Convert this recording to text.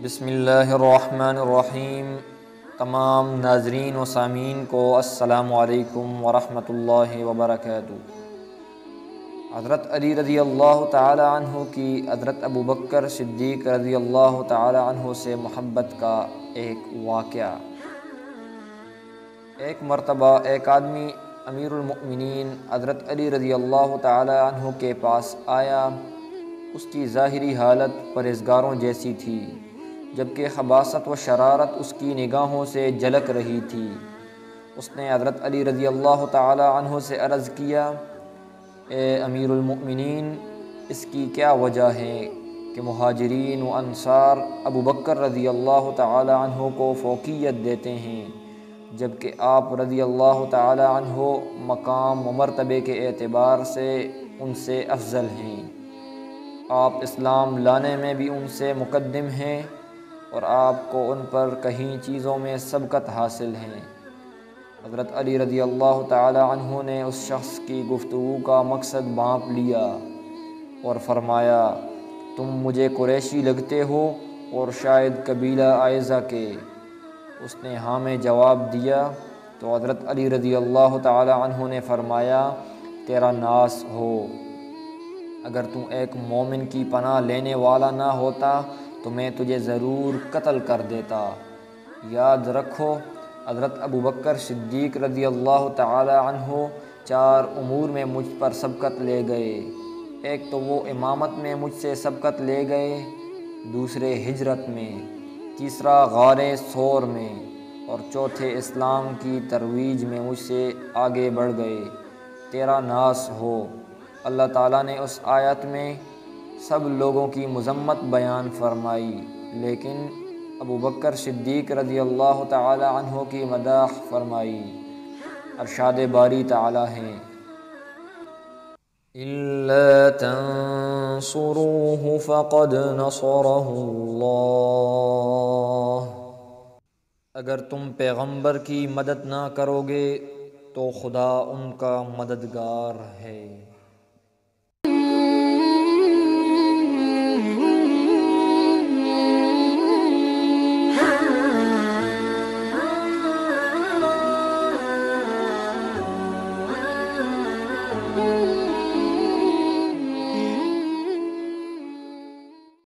بسم اللہ الرحمن الرحیم۔ تمام ناظرین و سامعین کو السلام علیکم ورحمۃ اللہ وبرکاتہ۔ حضرت علی رضی اللہ تعالی عنہ کی حضرت ابوبکر صدیق رضی اللہ تعالی عنہ سے محبت کا ایک واقعہ۔ ایک مرتبہ ایک آدمی امیر المؤمنین حضرت علی رضی اللہ تعالی عنہ کے پاس آیا۔ اس کی ظاہری حالت پرہیزگاروں جیسی تھی، جبکہ خباثت و شرارت اس کی نگاہوں سے جھلک رہی تھی۔ اس نے حضرت علی رضی اللہ تعالی عنہ سے عرض کیا، اے امیر المؤمنین، اس کی کیا وجہ ہے کہ مہاجرین و انصار ابوبکر رضی اللہ تعالی عنہ کو فوقیت دیتے ہیں، جبکہ آپ رضی اللہ تعالی عنہ مقام و مرتبے کے اعتبار سے ان سے افضل ہیں۔ آپ اسلام لانے میں بھی ان سے مقدم ہیں اور آپ کو ان پر کئی چیزوں میں سبقت حاصل ہے۔ حضرت علی رضی اللہ تعالی عنہ نے اس شخص کی گفتگو کا مقصد بھانپ لیا اور فرمایا، تم مجھے قریشی لگتے ہو اور شاید قبیلہ عائزہ کے۔ اس نے ہاں میں جواب دیا تو حضرت علی رضی اللہ تعالی عنہ نے فرمایا، تیرا ناس ہو، اگر تم ایک مومن کی پناہ لینے والا نہ ہوتا تو میں تجھے ضرور قتل کر دیتا۔ یاد رکھو، حضرت ابوبکر صدیق رضی اللہ تعالی عنہ 4 امور میں مجھ پر سبقت لے گئے۔ ایک تو وہ امامت میں مجھ سے سبقت لے گئے، دوسرے ہجرت میں، تیسرا غار ثور میں، اور چوتھے اسلام کی ترویج میں مجھ سے آگے بڑھ گئے۔ تیرا ناس ہو۔ اللہ تعالیٰ نے اس آیت میں سب لوگوں کی مذمت بیان فرمائی، لیکن ابوبکر صدیق رضی اللہ تعالی عنہ کی مداح فرمائی۔ ارشاد باری تعالیٰ ہے، إِلَّا تَنصُرُوهُ فَقَدْ نَصَرَهُ اللَّهُ۔ اگر تم پیغمبر کی مدد نہ کرو گے تو خدا ان کا مددگار ہے۔